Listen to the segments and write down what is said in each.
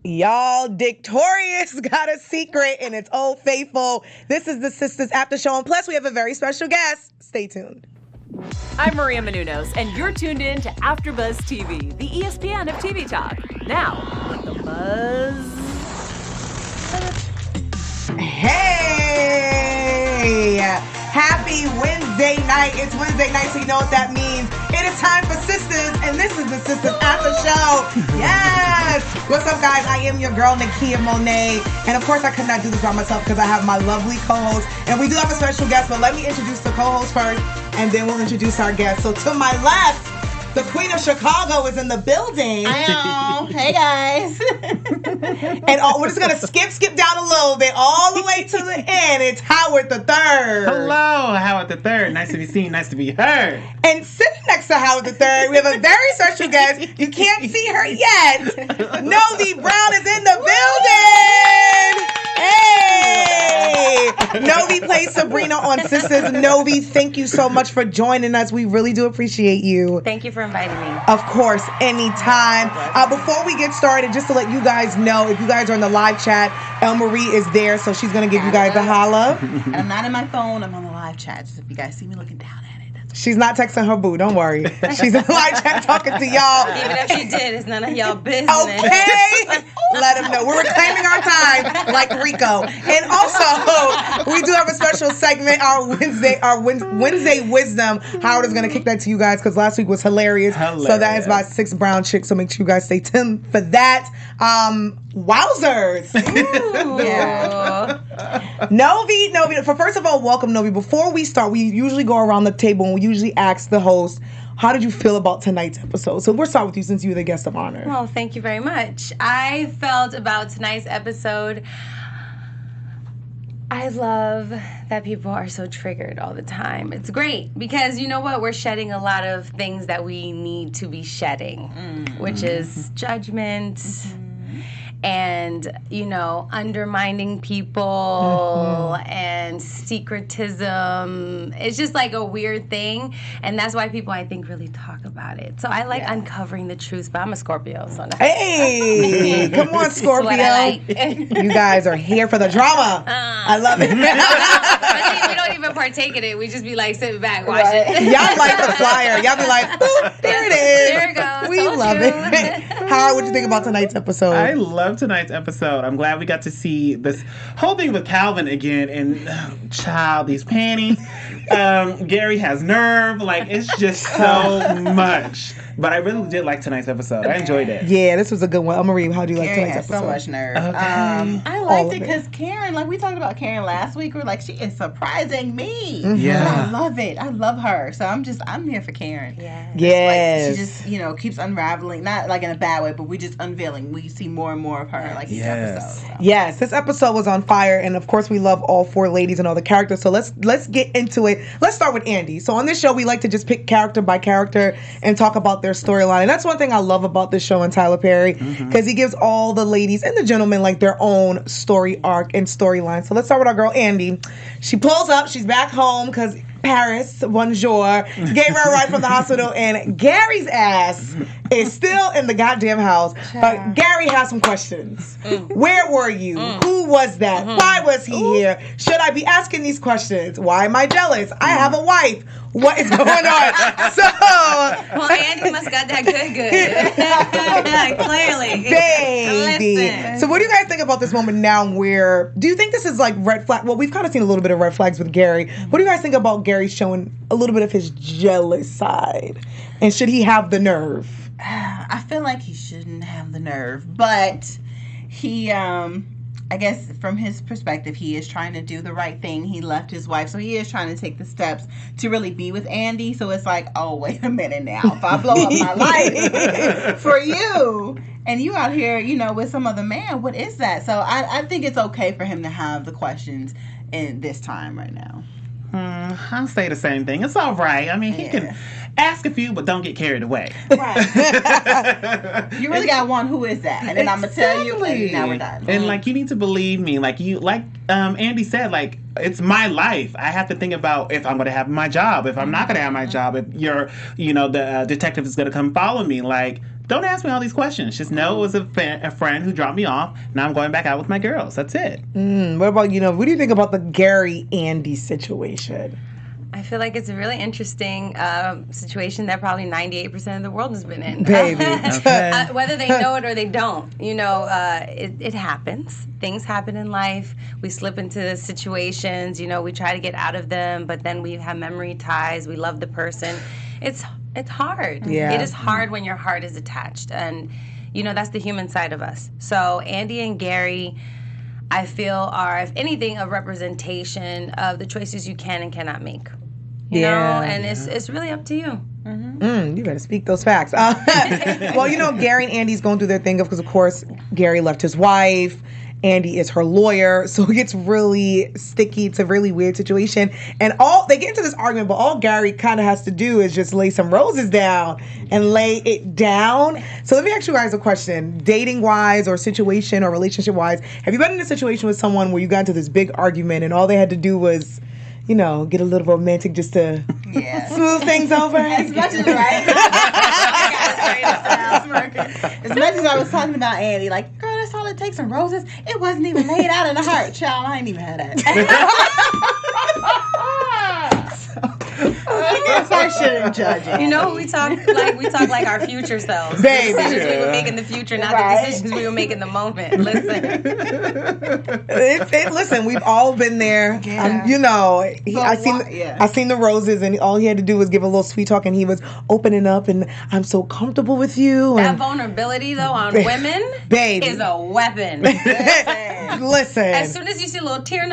Y'all, Victorious got a secret and it's Old Faithful. This is the Sistas After Show, and plus we have a very special guest. Stay tuned. I'm Maria Menounos, and you're tuned in to AfterBuzz TV, the ESPN of TV talk. Now, let the buzz. Hey! Happy Wednesday night. It's Wednesday night, so you know what that means. It is time for Sistas, and this is the Sistas After Show. Yes! What's up, guys? I am your girl, Nakia Monet. And of course, I could not do this by myself because I have my lovely co-host. And we do have a special guest, but let me introduce the co-host first, and then we'll introduce our guest. So to my left, the Queen of Chicago is in the building. Hey, guys. And we're just going to skip down a little bit, all the way to the end. It's Howard the Third. Hello, Howard the Third. Nice to be seen, nice to be heard. And sitting next to Howard the Third, we have a very special guest. You can't see her yet. Novi Brown is in the building. Hey! Novi plays Sabrina on Sistas. Novi, thank you so much for joining us. We really do appreciate you. Thank you for inviting me. Of course, anytime. Before we get started, just to let you guys know, if you guys are in the live chat, El Marie is there, so she's going to give you guys a holla. And I'm not in my phone. I'm on the live chat. Just if you guys see me looking down at it. She's not texting her boo. Don't worry. She's in the live chat talking to y'all. Even if she did, it's none of y'all business. Okay. Let them know. We're reclaiming our time like Rico. And also, we do have a special segment, our Wednesday Wisdom. Howard is going to kick that to you guys because last week was hilarious. So that is by 6 Brown Chicks. So make sure you guys stay tuned for that. Wowzers. Novi, first of all, welcome, Novi. Before we start, we usually go around the table and we usually ask the host, how did you feel about tonight's episode? So we'll start with you since you're the guest of honor. Well, thank you very much. I felt about tonight's episode, I love that people are so triggered all the time. It's great because you know what? We're shedding a lot of things that we need to be shedding, which is judgment. And, undermining people and secretism. It's just like a weird thing. And that's why people, I think, really talk about it. So I like uncovering the truth, but I'm a Scorpio. So hey, come on, Scorpio. You guys are here for the drama. I love it. We don't even partake in it. We just be like, sit back, watch it. Y'all like the flyer. Y'all be like, boop, there it is. There it goes. We love it. Howard, what do you think about tonight's episode? I love tonight's episode. I'm glad we got to see this whole thing with Calvin again. And child, these panties. Gary has nerve. Like, it's just so much. But I really did like tonight's episode. I enjoyed it. Yeah, this was a good one. Marie, how do you like Karen tonight's has episode? so much nerve. Okay. I liked it because Karen, like we talked about Karen last week, we're like, she is surprising me. Yeah. And I love it. I love her. So I'm here for Karen. Yeah. Yes. Like, she just, keeps unraveling, not like in a bad way, but we just unveiling. We see more and more of her like each episode. So. Yes, this episode was on fire, and of course we love all 4 ladies and all the characters. So let's get into it. Let's start with Andi. So on this show, we like to just pick character by character and talk about their storyline. And that's one thing I love about this show and Tyler Perry, because he gives all the ladies and the gentlemen like their own story arc and storyline. So let's start with our girl Andi. She pulls up. She's back home because Paris, bonjour, gave her a ride from the hospital, and Gary's ass is still in the goddamn house. But Gary has some questions. Where were you? Who was that? Why was he here? Should I be asking these questions? Why am I jealous? I have a wife. What is going on? So, well, Andi must got that good. Clearly. Baby. Listen. So what do you guys think about this moment now where, do you think this is like red flag? Well, we've kind of seen a little bit of red flags with Gary. What do you guys think about Gary showing a little bit of his jealous side? And should he have the nerve? I feel like he shouldn't have the nerve, but he, I guess from his perspective, he is trying to do the right thing. He left his wife, so he is trying to take the steps to really be with Andi. So it's like, oh, wait a minute now. If I blow up my life for you, and you out here, with some other man, what is that? So I think it's okay for him to have the questions in this time right now. I'll say the same thing. It's all right. I mean, he can ask a few, but don't get carried away. Right. You really got one. Who is that? And then I'm gonna tell you. And now we're done. And you need to believe me. Andi said, it's my life. I have to think about if I'm gonna have my job, if I'm not gonna have my job, if the detective is gonna come follow me. don't ask me all these questions. Just know it was a friend who dropped me off. Now I'm going back out with my girls. That's it. What about, what do you think about the Gary-Andi situation? I feel like it's a really interesting situation that probably 98% of the world has been in. Baby. Whether they know it or they don't. It happens. Things happen in life. We slip into situations. We try to get out of them, but then we have memory ties. We love the person. It's hard. Yeah. It is hard when your heart is attached. And, that's the human side of us. So Andi and Gary, I feel, are, if anything, a representation of the choices you can and cannot make. You know, and it's really up to you. You better speak those facts. Well, Gary and Andy's going through their thing because, of course, Gary left his wife. Andi is her lawyer, so it gets really sticky. It's a really weird situation. And they get into this argument, but all Gary kind of has to do is just lay some roses down and lay it down. So let me ask you guys a question. Dating-wise or situation or relationship-wise, have you been in a situation with someone where you got into this big argument and all they had to do was, get a little romantic just to smooth things over? As much as as much as I was talking about Andi, like, girl, that's all it takes, some roses. It wasn't even laid out in the heart, child. I ain't even had that. I guess I shouldn't judge it. We talk like our future selves. Baby. The decisions we would make in the future, not the decisions we would make in the moment. Listen. Listen, we've all been there. Yeah. I seen the roses, and all he had to do was give a little sweet talk, and he was opening up, and I'm so comfortable with you. That vulnerability, though, on women is a weapon. Listen. As soon as you see a little tear,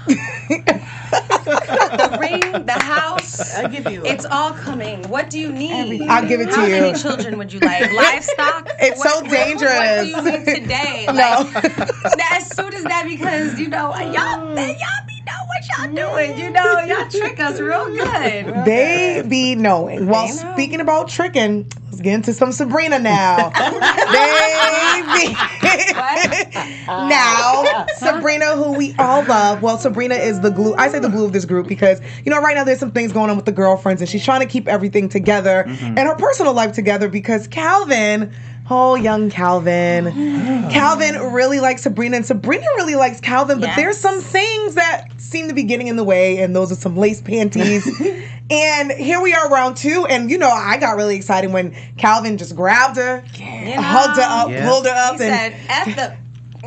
the ring, the house, I'll give you it's all coming. What do you need? I'll give it to How you. How many children would you like? Livestock? It's so dangerous. What do you need today? No. As soon as that, because y'all be know what y'all doing. Y'all trick us real good. They be knowing. Well, speaking about tricking, let's get into some Sabrina now. Baby. Now, Sabrina, who we all love. Well, Sabrina is the glue. I say the glue of this group because, right now there's some things going on with the girlfriends and she's trying to keep everything together and her personal life together because Calvin, young Calvin. Calvin really likes Sabrina and Sabrina really likes Calvin, but there's some things that seem to be getting in the way, and those are some lace panties. And here we are, round 2, and I got really excited when Calvin just grabbed her, hugged her up, pulled her up, he and said,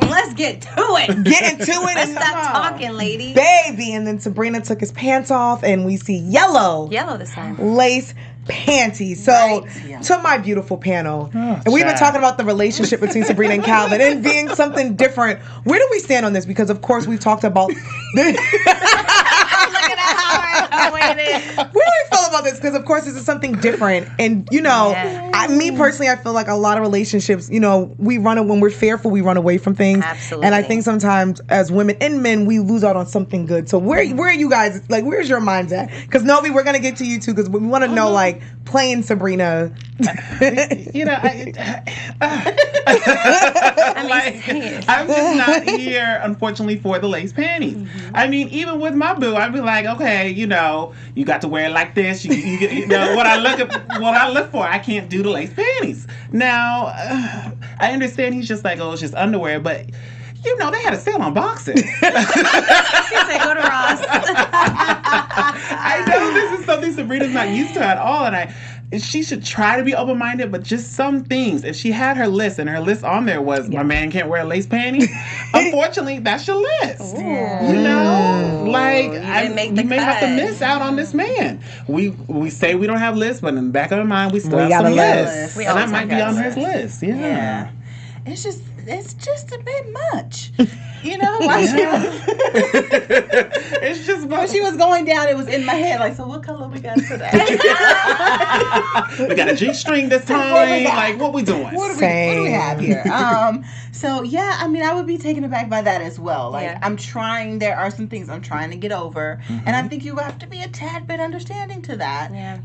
let's get to it. Get into it. Let's stop talking, lady. Baby. And then Sabrina took his pants off, and we see yellow this time. lace panties. So, to my beautiful panel, and we've been talking about the relationship between Sabrina and Calvin and being something different. Where do we stand on this? Because, of course, we've talked about... Look at how Where do you feel about this? Because, of course, this is something different. And, me personally, I feel like a lot of relationships, when we're fearful, we run away from things. Absolutely. And I think sometimes as women and men, we lose out on something good. So where are you guys, where's your minds at? Because, Novi, we're going to get to you, too, because we want to know, playing Sabrina. I'm just not here, unfortunately, for the lace panties. I mean, even with my boo, I'd be like, okay, you got to wear it like this. You know what I look for. I can't do the lace panties. Now, I understand he's just like, it's just underwear, but they had a sale on boxes. He said, go to Ross. I know this is something Sabrina's not used to at all, and she should try to be open-minded, but just some things. If she had her list, and her list on there was, my man can't wear lace panties, unfortunately, that's your list. Ooh. You may have to cut. miss out on this man. We say we don't have lists, but in the back of our mind, we still have some lists. And that might be on his list. Yeah. It's just a bit much. It's just when she was going down, it was in my head. So what color we got today? We got a G-string this time. What we doing? What do we have here? I would be taken aback by that as well. I'm trying. There are some things I'm trying to get over, and I think you have to be a tad bit understanding to that. Yeah.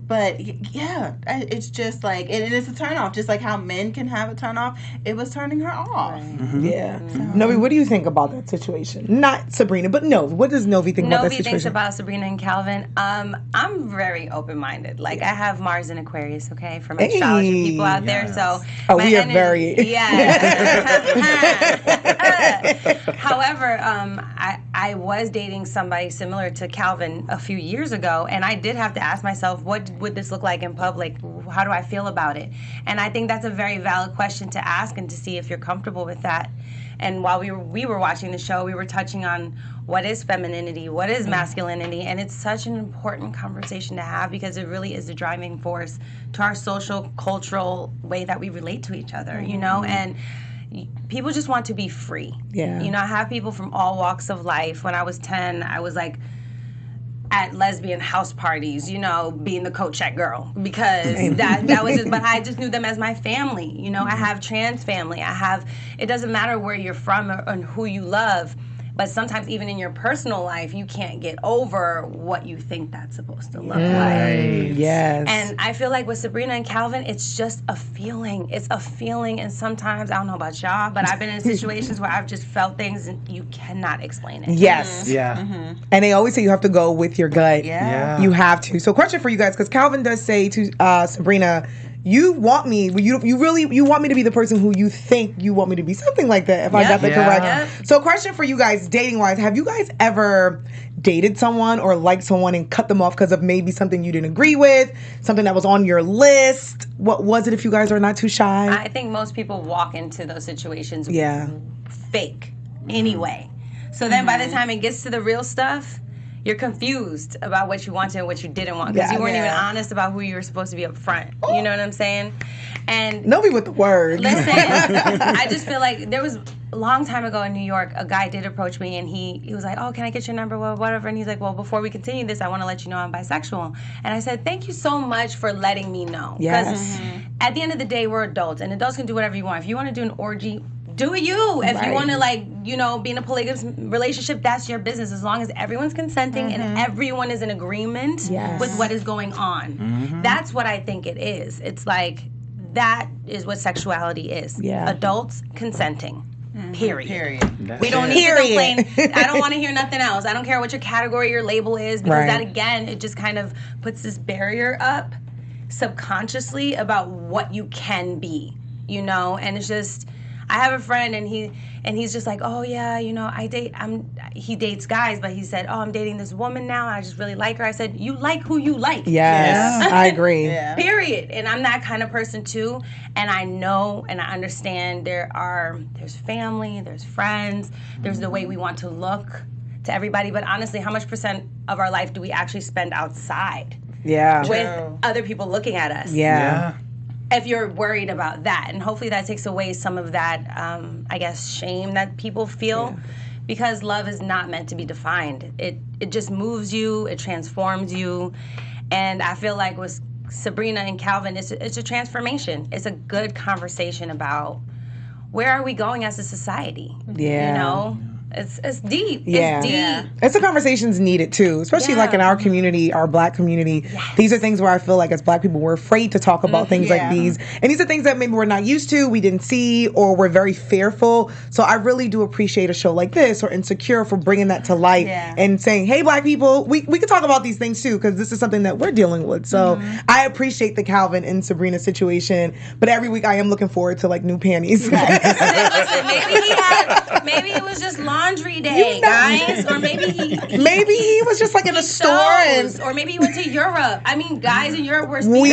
But yeah, it's just like, and it's a turnoff. Just like how men can have a turnoff, it was turning her off. Yeah. Novi, what do you think about that situation? Not Sabrina, but Novi. What does Novi think about that situation? Novi thinks about Sabrina and Calvin. I'm very open-minded. Like, I have Mars in Aquarius, okay, for my astrology people out there. So we are very... However, I was dating somebody similar to Calvin a few years ago, and I did have to ask myself, what would this look like in public? How do I feel about it? And I think that's a very valid question to ask and to see if you're comfortable with that. And while we were watching the show, we were touching on what is femininity, what is masculinity, and it's such an important conversation to have because it really is the driving force to our social, cultural way that we relate to each other, you know? And people just want to be free. Yeah. You know, I have people from all walks of life. When I was 10, I was like at lesbian house parties, you know, being the coat check girl because that was just, but I just knew them as my family. You know, I have trans family. It doesn't matter where you're from or who you love. But sometimes even in your personal life, you can't get over what you think that's supposed to look like. Yes. And I feel like with Sabrina and Calvin, it's just a feeling. It's a feeling. And sometimes, I don't know about y'all, but I've been in situations where I've just felt things and you cannot explain it. Yes. Yeah. And they always say you have to go with your gut. Yeah. You have to. So question for you guys, because Calvin does say to Sabrina, you want me to be the person who you think you want me to be. Something like that, if I got that correct. Yep. So question for you guys, dating-wise, have you guys ever dated someone or liked someone and cut them off because of maybe something you didn't agree with, something that was on your list? What was it, if you guys are not too shy? I think most people walk into those situations fake anyway. So then by the time it gets to the real stuff, you're confused about what you wanted and what you didn't want because you weren't even honest about who you were supposed to be up front. You know what I'm saying? And Nobody with the word. Listen, I just feel like there was a long time ago in New York, a guy did approach me and he was like, oh, can I get your number? Well, whatever. And he's like, well, before we continue this, I want to let you know I'm bisexual. And I said, thank you so much for letting me know. Because at the end of the day, we're adults and adults can do whatever you want. If you want to do an orgy, do you. If you want to, be in a polygamous relationship, that's your business. As long as everyone's consenting and everyone is in agreement with what is going on. That's what I think it is. It's like, that is what sexuality is. Yeah. Adults consenting. Period. That's We don't need to complain. I don't want to hear nothing else. I don't care what your category, your label is, because that, again, it just kind of puts this barrier up subconsciously about what you can be, And it's just... I have a friend and he's just like, oh yeah, he dates guys, but he said, oh, I'm dating this woman now and I just really like her. I said, you like who you like. Yes, I agree. Period. And I'm that kind of person too. And I know and I understand there's family, there's friends, there's the way we want to look to everybody. But honestly, how much % of our life do we actually spend outside? Yeah. With other people looking at us? Yeah. If you're worried about that. And hopefully that takes away some of that, shame that people feel. Because love is not meant to be defined. It just moves you, it transforms you. And I feel like with Sabrina and Calvin, it's a transformation. It's a good conversation about where are we going as a society? Yeah. It's deep. Yeah. It's deep. Yeah. It's a conversation's needed too, especially like in our community, our Black community. Yes. These are things where I feel like as Black people, we're afraid to talk about things like these. And these are things that maybe we're not used to, we didn't see, or we're very fearful. So I really do appreciate a show like this or Insecure for bringing that to light and saying, hey, Black people, we can talk about these things too, because this is something that we're dealing with. So I appreciate the Calvin and Sabrina situation, but every week I am looking forward to like new panties. Listen, maybe it was just laundry day, guys, or maybe he was just like in a store, or maybe he went to Europe. I mean, guys in Europe were we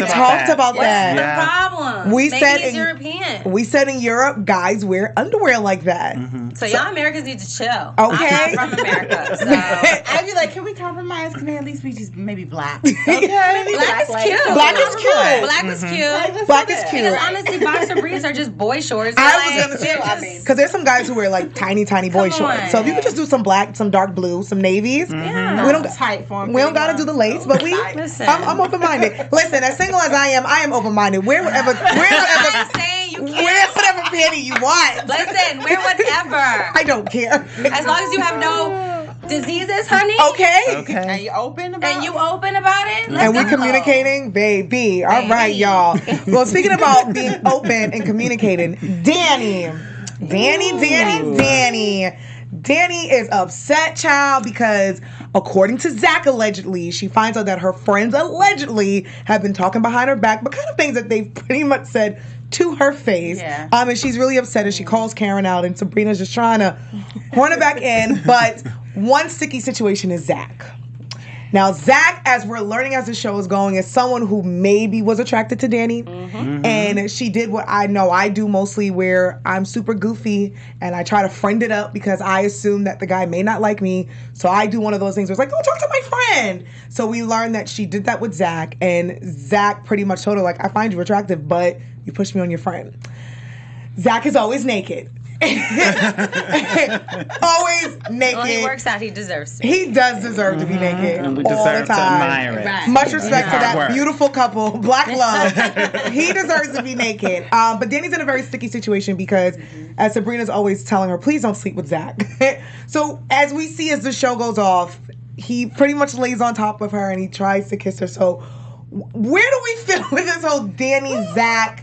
talked about that. What's the problem? Maybe he's European. We said in Europe, guys wear underwear like that. So y'all Americans need to chill. Okay, I'm not from America, so I'd be like, can we compromise? Can we at least be just maybe Black? Okay, Black is cute. Black is cute. Black is cute. Black is cute. Because honestly, boxer briefs are just boy shorts. I was gonna say, because there's some guys who wear like tiny boy shorts. So if you could just do some black, some dark blue, some navies. We don't tight form. We don't gotta do the lace, but I'm open minded. Listen, as single as I am open minded. Wear whatever panty you want. Listen, wear whatever. I don't care. As long as you have no diseases, honey. Okay. Are you open about And you open about it? Let's And we go. communicating, baby. All right, y'all. Well, speaking about being open and communicating, Danny is upset, child, because according to Zach, allegedly, she finds out that her friends allegedly have been talking behind her back, but kind of things that they've pretty much said to her face. Yeah. And she's really upset, and she calls Karen out, and Sabrina's just trying to horn it back in. But one sticky situation is Zach. Now, Zach, as we're learning as the show is going, is someone who maybe was attracted to Danny. And she did what I know I do mostly, where I'm super goofy and I try to friend it up because I assume that the guy may not like me. So I do one of those things where it's like, go talk to my friend. So we learned that she did that with Zach, and Zach pretty much told her, like, I find you attractive, but you pushed me on your friend. Zach is always naked. Always naked. Well, he works out. He deserves to. He does deserve to be naked And we all deserve the to time. admire it. Right. Much respect to Hard that work. beautiful couple, Black Love. He deserves to be naked. But Danny's in a very sticky situation because, as Sabrina's always telling her, please don't sleep with Zach. So as we see as the show goes off, he pretty much lays on top of her and he tries to kiss her. So where do we fit with this whole Danny-Zach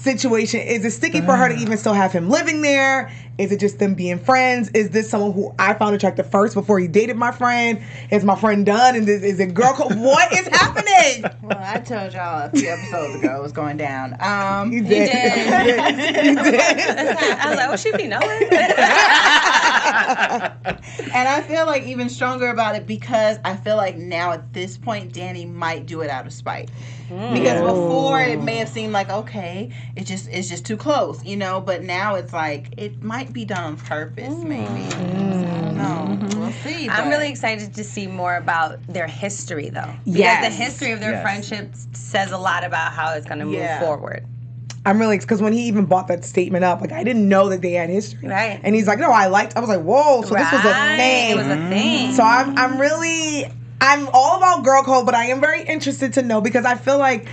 situation? Is it sticky for her to even still have him living there? Is it just them being friends? Is this someone who I found attractive first before he dated my friend? Is my friend done? And is it girl code? What is happening? Well, I told y'all a few episodes ago it was going down. You He did. did. You did. I was like, oh, she be knowing. And I feel like even stronger about it because I feel like now at this point Danny might do it out of spite. Because before it may have seemed like it's just too close, but now it's like it might be done on purpose, maybe. I don't know. We'll see. I'm but- really excited to see more about their history, though. Because Yes. the history of their Yes. friendship says a lot about how it's going to move forward. I'm really, because when he even brought that statement up, like, I didn't know that they had history. Right. And he's like, no, I was like, whoa, so this was a thing. It was a thing. So I'm all about girl code, but I am very interested to know because I feel like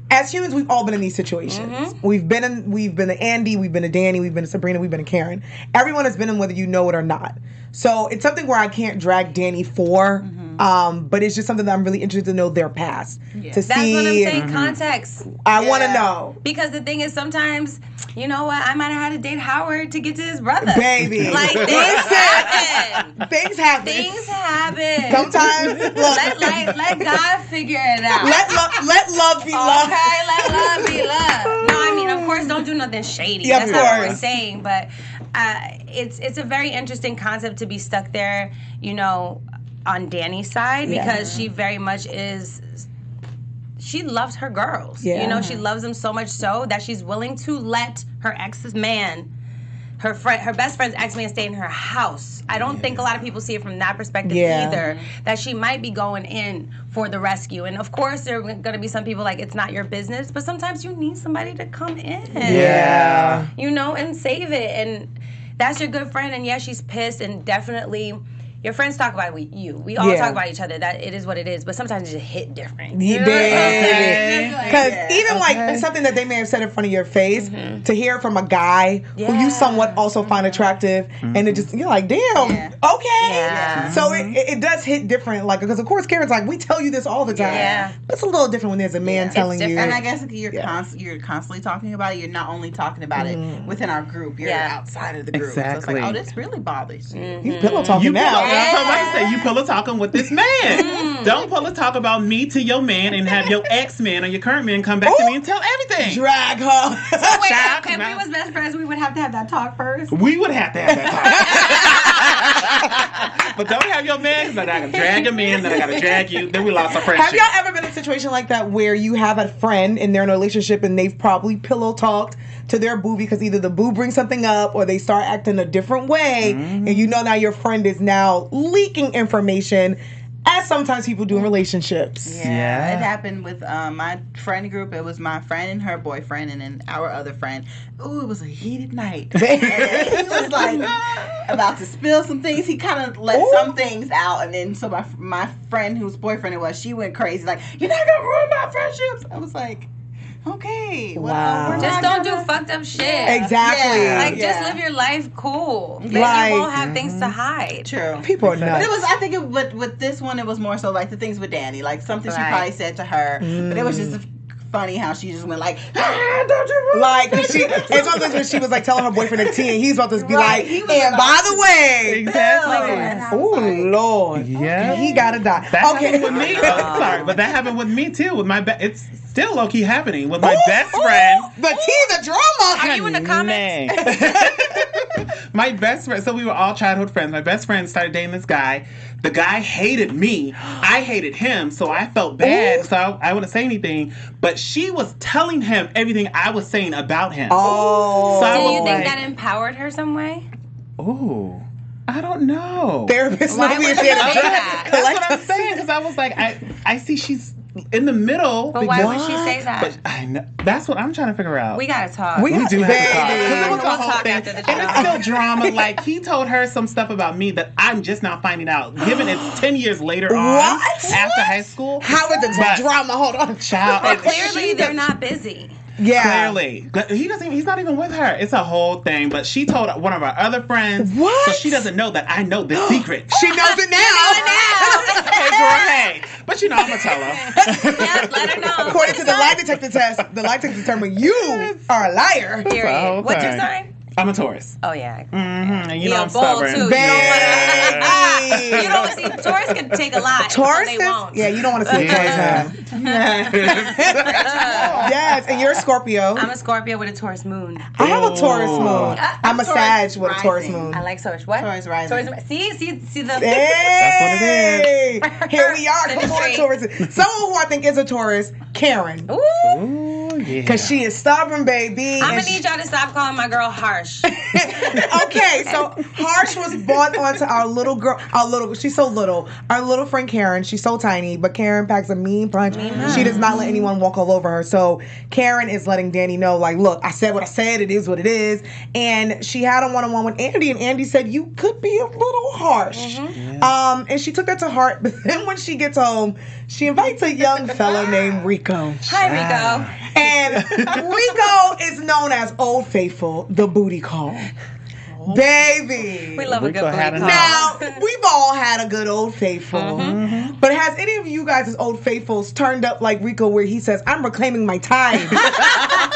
as humans, we've all been in these situations. We've been to Andi, we've been to Danny, we've been to Sabrina, we've been to Karen. Everyone has been in whether you know it or not. So it's something where I can't drag Danny for, but it's just something that I'm really interested to know their past. To That's see. what I'm saying. Context. I want to know. Because the thing is, sometimes, you know what? I might have had to date Howard to get to his brother. Baby. Like, things happen. Things happen. Things happen. Sometimes, look, Let God figure it out. let love be love. Okay, let love be love. No, I mean, of course, don't do nothing shady. Yeah, That's of not what we're course. saying. But it's a very interesting concept to be stuck there, on Danny's side because she very much is. She loves her girls. Yeah. She loves them so much so that she's willing to let her ex's man, her best friend's ex-man, stay in her house. I don't think a lot of people see it from that perspective either. That she might be going in for the rescue, and of course there are going to be some people like it's not your business, but sometimes you need somebody to come in. Yeah. And save it, and that's your good friend. And yeah, she's pissed, and definitely. Your friends talk about you. We all talk about each other. That it is what it is. But sometimes it just hit different. You know what I'm saying? Because even like something that they may have said in front of your face, to hear from a guy who you somewhat also find attractive, and it just you're like, damn, okay. Yeah. So it does hit different, like because of course Karen's like, we tell you this all the time. Yeah. But it's a little different when there's a man telling you. And I guess you're constantly talking about it. You're not only talking about it within our group. You're outside of the group. Exactly. So it's like, oh, this really bothers you. You pillow talking now. That's what I say. You pillow talking with this man. Don't pillow talk about me to your man and have your ex-man or your current man come back to me and tell everything. Drag her. Wait, Child, if we was best friends, we would have to have that talk first. We would have to have that talk. But don't have your man, because I gotta drag him in, then I gotta drag you, then we lost our friendship. Have y'all ever been in a situation like that where you have a friend and they're in a relationship and they've probably pillow talked to their boo because either the boo brings something up or they start acting a different way, and now your friend is now leaking information, as sometimes people do in relationships. Yeah. It happened with my friend group. It was my friend and her boyfriend, and then our other friend. Ooh, it was a heated night. And he was like about to spill some things. He kind of let some things out, and then so my friend whose boyfriend it was, she went crazy. Like, you're not gonna ruin my friendships. I was like, Okay. Wow. Well, Just don't do fucked up shit. Exactly. Yeah. Like, just live your life cool. Then Right. you won't have things to hide. True. People are But nuts. it was, I think, with this one, it was more so like the things with Danny, like something she Right. probably said to her, but it was just funny how she just went like, don't you Like it's one of those when she was like telling her boyfriend at 10, he's about to be Right, like, he was and about by the way, Exactly. oh Lord, Yeah. he gotta die. That Okay, happened with me. Oh, sorry, but that happened with me too. With my it's still low key happening with my best friend. The tea, the drama. Are you in the comments? My best friend. So we were all childhood friends. My best friend started dating this guy. The guy hated me. I hated him, so I felt bad. So I wouldn't say anything. But she was telling him everything I was saying about him. Oh, So I Do was you think like, that empowered her some way? ooh, I don't know. therapist Why knows me would if she you had a say drug that? That's what I'm collector. saying, because I was like, I see she's in the middle. But why would she What? say that? But I know, that's what I'm trying to figure out. We gotta talk. We We do have to talk. Baby. 'Cause it was We'll the whole talk thing. after the And it's show. still drama. Like, he told her some stuff about me that I'm just now finding out. Given it's 10 years later on, What? after high school. How is the But- drama? Hold on, Child. Well, and clearly she they're does- not busy. Yeah. Clearly. He's not even with her. It's a whole thing. But she told one of our other friends. What? So she doesn't know that I know this secret. She knows it now. Hey, girl, hey. But you know, I'm going to tell her. Yeah, let her know. According to the lie detector test, the lie detector determined you are a liar. whole Period. What's your thing. sign? I'm a Taurus. Oh yeah. Mm-hmm. And you know You're I'm bold, stubborn. too. Baby. You don't see Taurus can take a lot. Taurus, so they won't. yeah, you don't want to see Taurus now. Yes, and you're a Scorpio. I'm a Scorpio with a Taurus moon. I have a Taurus Oh. moon. I'm a Taurus Sag with a Taurus rising. moon. I like Taurus. What? Taurus rising. See the. Hey, That's what here we are. The Come on, street. Taurus. Someone who I think is a Taurus, Karen, Ooh. Ooh, yeah. because she is stubborn, baby. I'm and gonna need y'all to stop calling my girl harsh. Okay, so Harsh was brought onto our little girl, she's so little. Our little friend Karen, she's so tiny, but Karen packs a mean punch. She does not let anyone walk all over her. So Karen is letting Danny know, like, look, I said what I said, it is what it is. And she had a one-on-one with Andi, and Andi said, you could be a little harsh. And she took that to heart, but then when she gets home, she invites a young fella named Rico. Hi, Rico. And Rico is known as Old Faithful, the booty call. Baby. We love a good Rico had booty a call. Now, we've all had a good Old Faithful. But has any of you guys as Old Faithfuls turned up like Rico where he says, I'm reclaiming my time.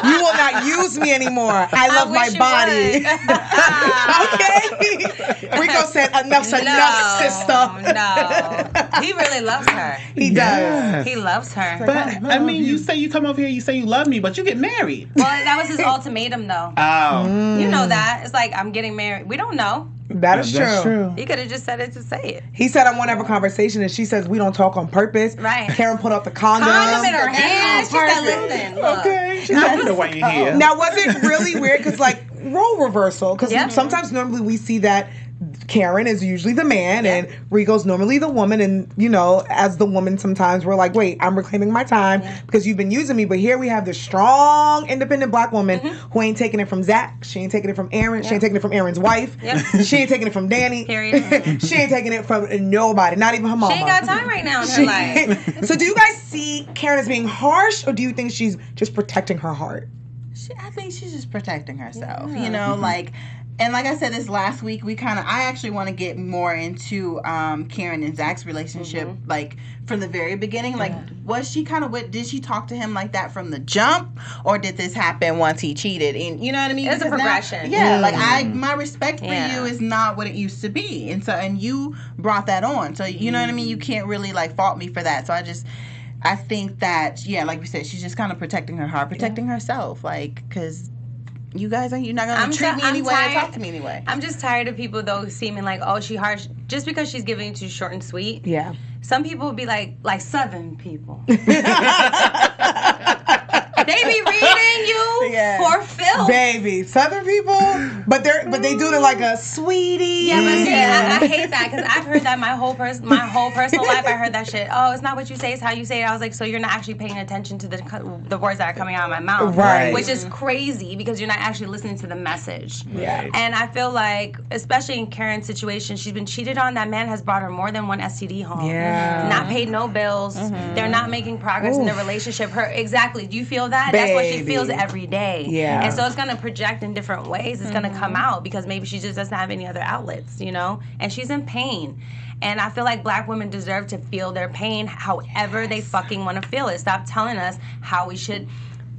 You will not use me anymore. I love my wish you body. would. Okay? Rico said, enough's enough, sister. No. He really loves her. He does. Yes. He loves her. But, I mean, you say you come over here, you say you love me, but you get married. Well, that was his ultimatum, though. Oh. You know that. It's like, I'm getting married. We don't know. That is That's true. He could have just said it to say it. He said, I want to have a conversation, and she says, we don't talk on purpose. Right. Karen put up the condom. Condom in her hand. She said, Perfect. listen, look. Okay. She's like, you know why you're here. Now, was it really weird? Because, like, role reversal. Because Yeah. sometimes normally we see that Karen is usually the man and Rico's normally the woman. And, you know, as the woman, sometimes we're like, wait, I'm reclaiming my time because you've been using me. But here we have this strong, independent black woman who ain't taking it from Zach. She ain't taking it from Aaron. She ain't taking it from Aaron's wife. Yep. She ain't taking it from Danny. Period. She ain't taking it from nobody, not even her mama. She ain't got time right now in her life. So do you guys see Karen as being harsh, or do you think she's just protecting her heart? I think she's just protecting herself, you know, like, and like I said this last week, I actually want to get more into Karen and Zach's relationship, like from the very beginning. Like, was she did she talk to him like that from the jump, or did this happen once he cheated? And you know what I mean? It's a Because now- progression. like my respect for Yeah. you is not what it used to be, and you brought that on, so you know what I mean. You can't really like fault me for that. So I think that, like we said, she's just kind of protecting her heart, protecting herself, like, because you're not going to treat me anyway or talk to me anyway. I'm just tired of people, though, seeming like, oh, she harsh. Just because she's giving it to you short and sweet. Yeah. Some people would be like Southern people. They be reading you Yeah. Poor Phil. Baby, Southern people, but they do it like a sweetie. Yeah, but see, I hate that because I've heard that my whole personal life. I heard that shit. Oh, it's not what you say, it's how you say it. I was like, so you're not actually paying attention to the words that are coming out of my mouth, Right? Which is crazy because you're not actually listening to the message. Yeah. And I feel like, especially in Karen's situation, she's been cheated on. That man has brought her more than one STD home. Yeah. Not paid no bills. They're not making progress in their relationship. Exactly. Do you feel that? That's what she feels every day. Yeah. And so it's gonna project in different ways. It's gonna come out because maybe she just doesn't have any other outlets, and she's in pain. And I feel like black women deserve to feel their pain however they fucking want to feel it. Stop telling us how we should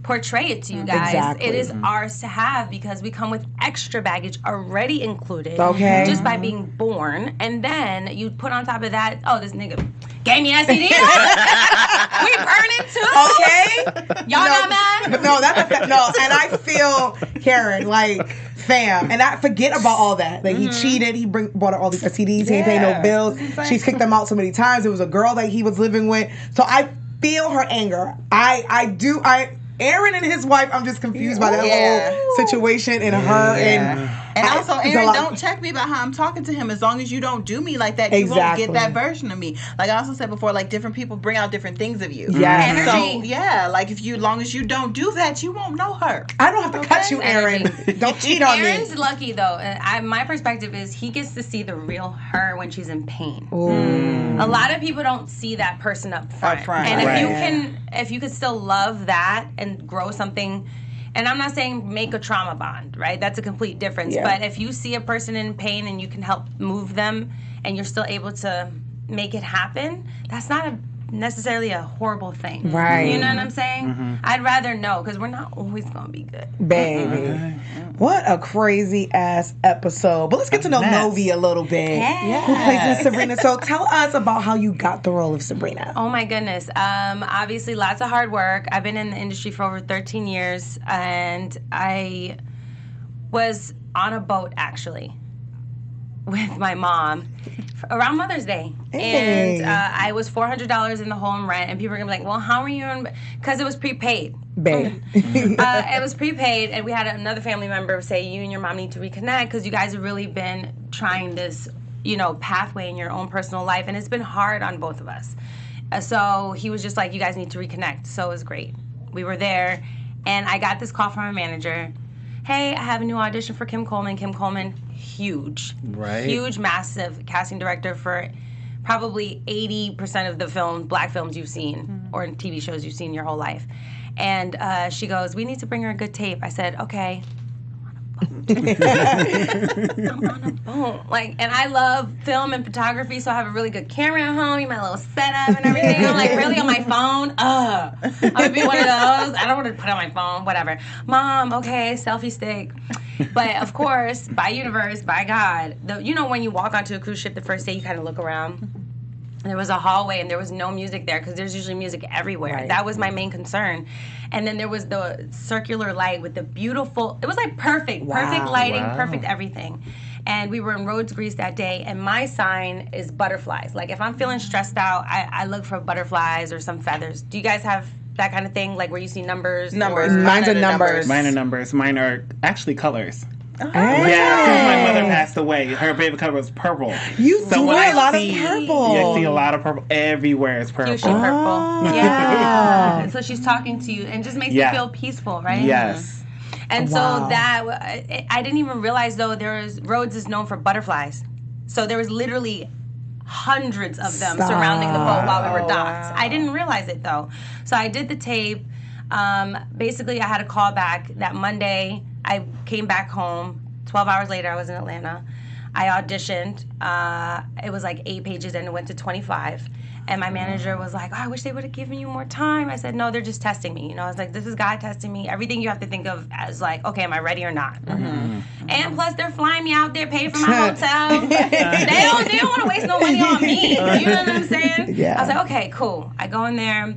portray it to you guys. Exactly. It is ours to have because we come with extra baggage already included. Okay. Just by being born. And then you put on top of that, oh, this nigga gave me STD. We burning too. Okay. Y'all not mad? No, no. And I feel Karen like. Fam, and I forget about all that. Like he cheated, he brought her all these STDs, he ain't pay no bills. She's kicked him out so many times. It was a girl that he was living with. So I feel her anger. Aaron and his wife, I'm just confused by that whole situation and her and also Aaron, don't check me about how I'm talking to him. As long as you don't do me like that, you won't get that version of me. Like I also said before, like different people bring out different things of you. Yeah. So like as long as you don't do that, you won't know her. I don't have to cut you, Aaron. Don't cheat on me. Aaron's lucky though. My perspective is he gets to see the real her when she's in pain. A lot of people don't see that person up front. And if you could still love that and grow something. And I'm not saying make a trauma bond, right? That's a complete difference. Yeah. But if you see a person in pain and you can help move them and you're still able to make it happen, that's not necessarily a horrible thing. Right. You know what I'm saying? I'd rather know because we're not always going to be good. Baby. What a crazy ass episode. But let's get to know Novi a little bit. Who plays Miss Sabrina. So tell us about how you got the role of Sabrina. Oh my goodness. Obviously lots of hard work. I've been in the industry for over 13 years and I was on a boat actually with my mom around Mother's Day. Hey. And I was $400 in the home rent and people were gonna be like, well, how are you because it was prepaid. Babe. It was prepaid and we had another family member say you and your mom need to reconnect because you guys have really been trying this pathway in your own personal life and it's been hard on both of us. So he was just like, you guys need to reconnect. So it was great. We were there and I got this call from my manager. Hey, I have a new audition for Kim Coleman. Kim Coleman, huge, massive casting director for probably 80% of the black films you've seen or TV shows you've seen your whole life. And she goes, we need to bring her a good tape. I said, okay. I'm on a boat. And I love film and photography, so I have a really good camera at home, my little setup and everything. I'm like, really on my phone? I'm gonna be one of those. I don't want to put on my phone, whatever. Mom, okay, selfie stick. But of course, by universe, by God, when you walk onto a cruise ship the first day, you kind of look around. There was a hallway and there was no music there because there's usually music everywhere. Right. That was my main concern. And then there was the circular light with the beautiful, it was like perfect lighting, perfect everything. And we were in Rhodes, Greece that day and my sign is butterflies. Like if I'm feeling stressed out, I look for butterflies or some feathers. Do you guys have that kind of thing, like where you see numbers? Mine's are numbers. Mine are numbers. Mine are actually colors. Oh. Yeah, since my mother passed away, her favorite color was purple. You do a lot of purple. Yeah, I see a lot of purple. Everywhere is purple. Fuchsia purple. Yeah. So she's talking to you and just makes you feel peaceful, right? Yes. And so that, I didn't even realize though, Rhodes is known for butterflies. So there was literally hundreds of them surrounding the boat while we were docked. I didn't realize it though. So I did the tape. Basically, I had a call back that Monday. I came back home. 12 hours later, I was in Atlanta. I auditioned. It was like 8 pages and it went to 25. And my manager was like, oh, I wish they would have given you more time. I said, no, they're just testing me. I was like, this is God testing me. Everything you have to think of as like, okay, am I ready or not? And plus, they're flying me out there, paying for my hotel. They don't want to waste no money on me. You know what I'm saying? Yeah. I was like, okay, cool. I go in there.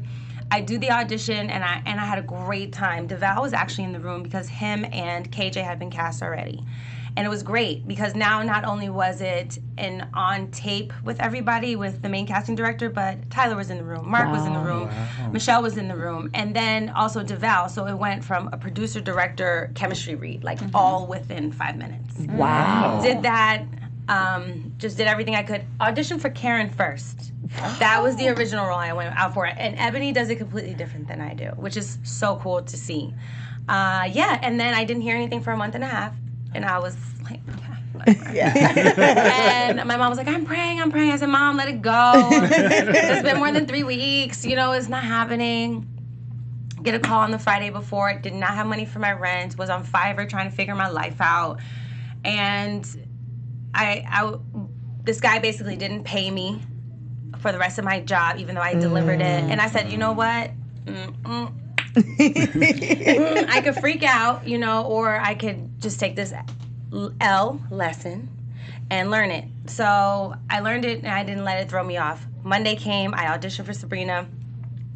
I do the audition, and I had a great time. DeVal was actually in the room because him and KJ had been cast already. And it was great because now not only was it an on tape with everybody, with the main casting director, but Tyler was in the room, Mark was in the room, Michelle was in the room, and then also DeVal. So it went from a producer-director chemistry read, like all within 5 minutes. Wow. Did that, just did everything I could. Auditioned for Karen first. That was the original role I went out for. And Ebony does it completely different than I do, which is so cool to see. And then I didn't hear anything for a month and a half. And I was like, okay, whatever. And my mom was like, I'm praying. I said, Mom, let it go. It's been more than 3 weeks. It's not happening. Get a call on the Friday before. Did not have money for my rent. Was on Fiverr trying to figure my life out. And this guy basically didn't pay me for the rest of my job, even though I delivered it. And I said, you know what? I could freak out, or I could just take this L lesson and learn it. So I learned it and I didn't let it throw me off. Monday came, I auditioned for Sabrina,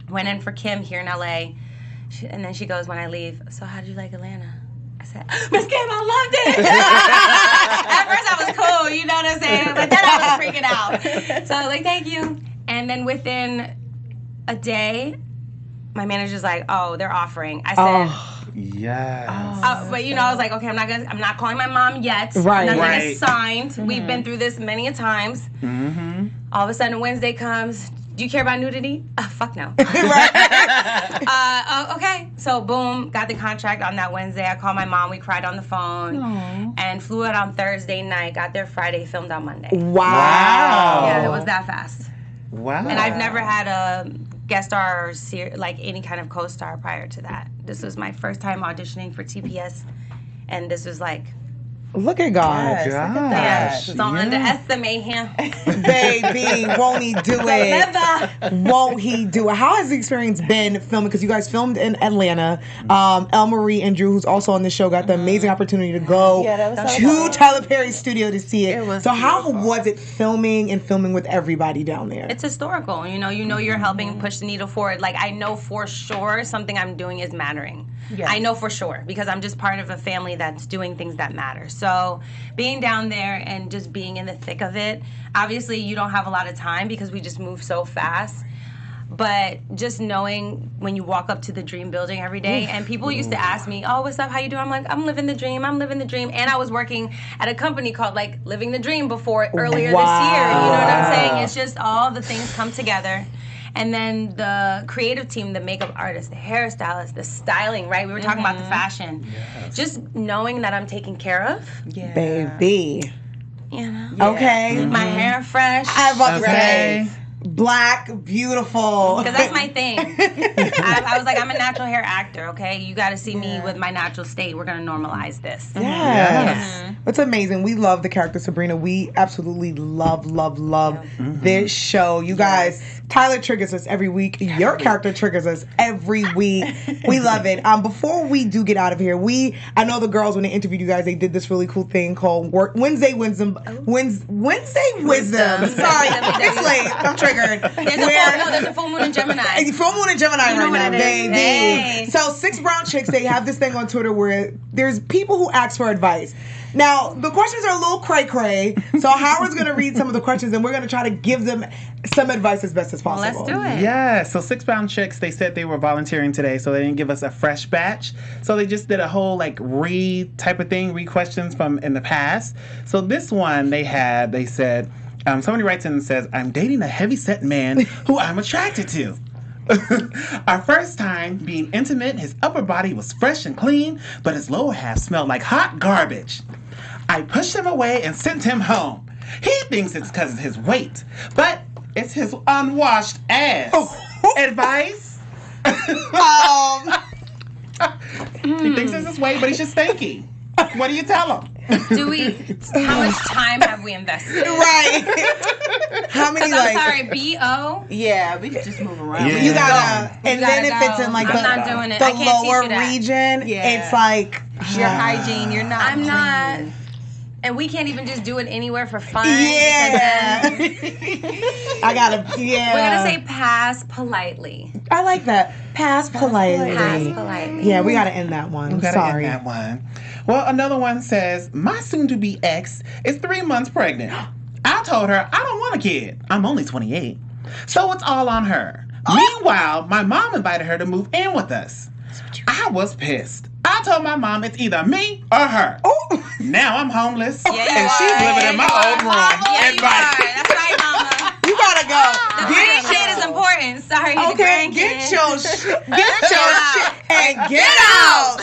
went in for Kim here in LA, and then she goes when I leave, so how did you like Atlanta? I said, Miss Kim, I loved it. At first I was cool, you know what I'm saying? But then I was freaking out. So I was like, thank you. And then within a day, my manager's like, oh, they're offering. I said, yes. But I was like, okay, I'm not calling my mom yet. Right. I'm not gonna get signed. We've been through this many a times. All of a sudden Wednesday comes. Do you care about nudity? Fuck no. Okay. So boom, got the contract on that Wednesday. I called my mom. We cried on the phone and flew out on Thursday night. Got there Friday, filmed on Monday. Wow. Yeah, it was that fast. Wow. And I've never had a guest star or like any kind of co-star prior to that. This was my first time auditioning for TPS, and this was like, look at God. Yes, look at that. Don't underestimate him. Baby, won't he do it? Never. Won't he do it? How has the experience been filming? Because you guys filmed in Atlanta. El Marie and Drew, who's also on the show, got the amazing opportunity to go to Tyler Perry's studio to see it. So how was it filming with everybody down there? It's historical. You know you're helping push the needle forward. Like, I know for sure something I'm doing is mattering. Yes. I know for sure because I'm just part of a family that's doing things that matter. So being down there and just being in the thick of it, obviously you don't have a lot of time because we just move so fast. But just knowing when you walk up to the Dream building every day, and people used to ask me, oh, what's up, how you doing? I'm like, I'm living the dream. And I was working at a company called like Living the Dream before earlier this year. You know what I'm saying? It's just all the things come together. And then the creative team, the makeup artist, the hairstylist, the styling, right? We were talking about the fashion. Yes. Just knowing that I'm taken care of. Yeah. Baby. Okay. My hair fresh. I was about to say. Black, beautiful. Because that's my thing. I was like, I'm a natural hair actor, okay? You got to see me with my natural state. We're going to normalize this. Yes. It's amazing. We love the character Sabrina. We absolutely love this show. You guys, Tyler triggers us every week. Your character triggers us every week. We love it. Before we do get out of here, I know the girls, when they interviewed you guys, they did this really cool thing called Wednesday Wisdom. Wednesday Wisdom. Sorry, it's late. I'm triggered. There's a full moon in Gemini. Full moon in Gemini right now, baby. Hey. So 6 Brown Chicks, they have this thing on Twitter where there's people who ask for advice. Now, the questions are a little cray-cray, so Howard's going to read some of the questions, and we're going to try to give them some advice as best as possible. Well, let's do it. Yeah, so 6 Brown Chicks, they said they were volunteering today, so they didn't give us a fresh batch. So they just did a whole, read type of thing, read questions from in the past. So this one they said, somebody writes in and says, I'm dating a heavy-set man who I'm attracted to. Our first time being intimate, his upper body was fresh and clean, but his lower half smelled like hot garbage. I pushed him away and sent him home. He thinks it's because of his weight, but it's his unwashed ass. Advice? He thinks it's his weight, but he's just stinky. What do you tell him? How much time have we invested? Right. How many, I'm sorry, B.O.? Yeah, we can just move around. Yeah. You gotta, and then if it's in the lower region, it's like your hygiene, you're not. I'm not. And we can't even just do it anywhere for fun. Yeah. I gotta, We're gonna say pass politely. I like that. Pass politely. Pass politely. Yeah, we gotta end that one. End that one. Well, another one says, my soon-to-be ex is 3 months pregnant. I told her I don't want a kid. I'm only 28. So it's all on her. Meanwhile, my mom invited her to move in with us. I was pissed. I told my mom it's either me or her. Now I'm homeless, and she's living in my old room. That's right, Mama. You gotta go. The grandkid is important. Sorry, Okay, the grandkid. get your shit and get out.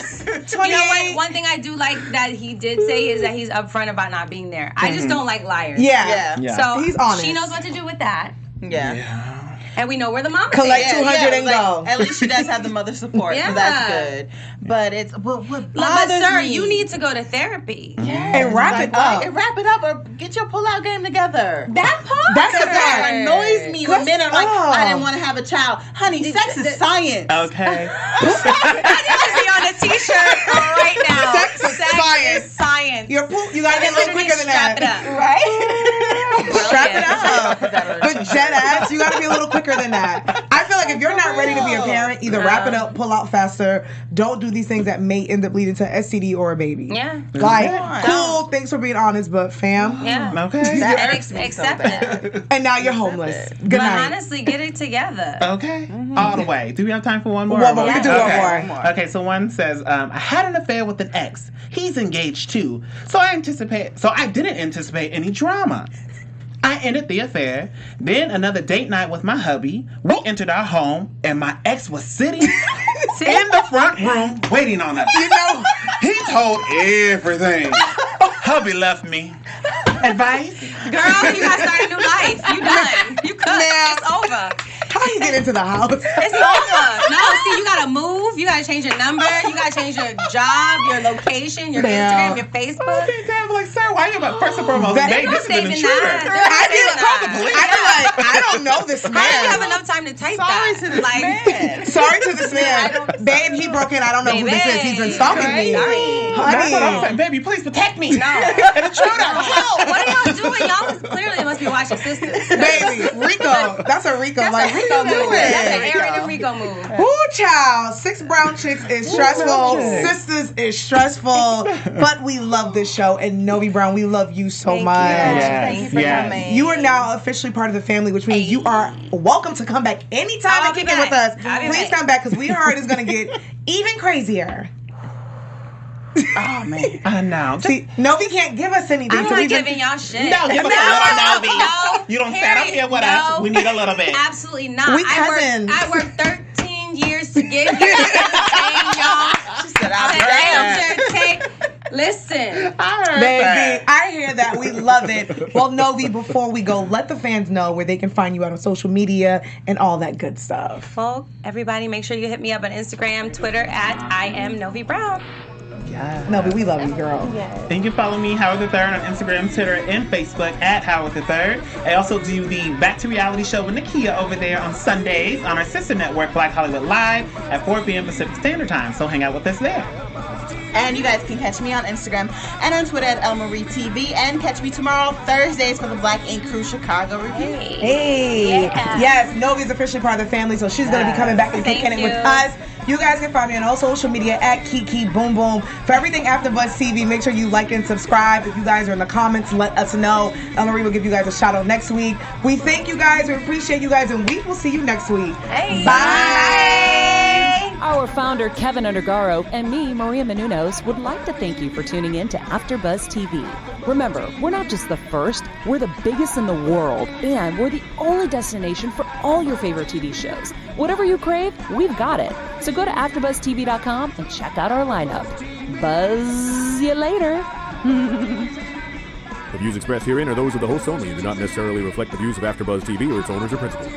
28. You know what? One thing I do like that he did say is that he's upfront about not being there. I just don't like liars. Yeah. So he's honest. she knows what to do with that. Yeah. And we know where the mama Collect is. 200 and go. At least she does have the mother support, so that's good. But it's what But bothers sir, me. you need to go to therapy. And wrap it up. And wrap it up, or get your pull-out game together. That part. That's the That part. annoys me when men are like, Oh. I didn't want to have a child. Honey, sex is science. Okay. That needs to be on a t-shirt right now. Sex is science. is science. You gotta get a little quicker than Strap that. it up. Right? Strap it up. But jet ass, you gotta be a little quicker than that. I feel like if you're not ready to be a parent, either wrap it up, pull out faster. Don't do these things that may end up leading to STD or a baby. Yeah. Like, cool, thanks for being honest, but fam. Yeah. Okay. That And irks me so accept bad. it. And now you're homeless. Good But night. honestly, get it together. Okay. All the way. Do we have time for one more? One more. We can do Okay. one more. Okay, so one says, I had an affair with an ex. He's engaged too. So I didn't anticipate any drama. I ended the affair. Then another date night with my hubby. We entered our home, and my ex was sitting in the front room waiting on us. You know, He told everything. Hubby left me. Advice? Girl, you gotta start a new life. You done. You cooked. Now- It's over. how you get into the house? It's over. No, see, you gotta move. You gotta change your number. You gotta change your job, your location, your Damn. Instagram, your Facebook. Okay, damn, like, sir, why you about first and foremost? They Babe, don't this is stay an denied. intruder. I They're feel not staying probably. denied. I feel like I don't know this How do you have man. enough time to type Sorry that? to this man. Sorry to this man. Babe, he broke in. I don't know who this is. He's been stalking me. Sorry. That's what I'm Honey. saying. Baby, please protect me. No. An intruder. Yo, what are y'all doing? Y'all clearly must be watching Sistas. Baby, Rico. That's a Rico. That's Like, a what Rico are you move. That's an doing? Aaron and Rico move. Ooh, child. 6 brown chicks is stressful. Sisters is stressful. But we love this show. And Novi Brown, we love you so much. Thank you for Yes. coming. You are now officially part of the family, which means you are welcome to come back anytime I'll and be kick it with back. us. I'll be Please back. come back because we heard it's going to get even crazier. Oh, man. I know. See, Novi can't give us anything. I'm so not we just- giving y'all shit. No, give us a little Novi. No. You don't stand up here with us. We need a little bit. Absolutely not. We cousins. I worked 13 years to get here. y'all. She said, Listen. I heard Baby, that. I hear that. We love it. Well, Novi, before we go, let the fans know where they can find you out on social media and all that good stuff. Well, everybody, make sure you hit me up on Instagram, Twitter at I am Novi Brown. Novi, we love you, girl. And you can follow me, Howard the Third, on Instagram, Twitter, and Facebook at Howard the Third. I also do the Back to Reality show with Nakia over there on Sundays on our sister network, Black Hollywood Live, at 4 p.m. Pacific Standard Time. So hang out with us there. And you guys can catch me on Instagram and on Twitter at ElmarieTV. And catch me tomorrow, Thursdays, for the Black Ink Crew Chicago review. Hey. Yeah. Yes, Novi's officially part of the family, so she's going to be coming back and Thank kicking it with you. us. You guys can find me on all social media at Kiki Boom Boom. For everything AfterBuzz TV, make sure you like and subscribe. If you guys are in the comments, let us know. Elmarie will give you guys a shout out next week. We thank you guys, we appreciate you guys, and we will see you next week. Hey. Bye. Our founder, Keven Undergaro, and me, Maria Menounos, would like to thank you for tuning in to AfterBuzz TV. Remember, we're not just the first, we're the biggest in the world, and we're the only destination for all your favorite TV shows. Whatever you crave, we've got it. So go to AfterBuzzTV.com and check out our lineup. Buzz you later. The views expressed herein are those of the hosts only and do not necessarily reflect the views of AfterBuzz TV or its owners or principals.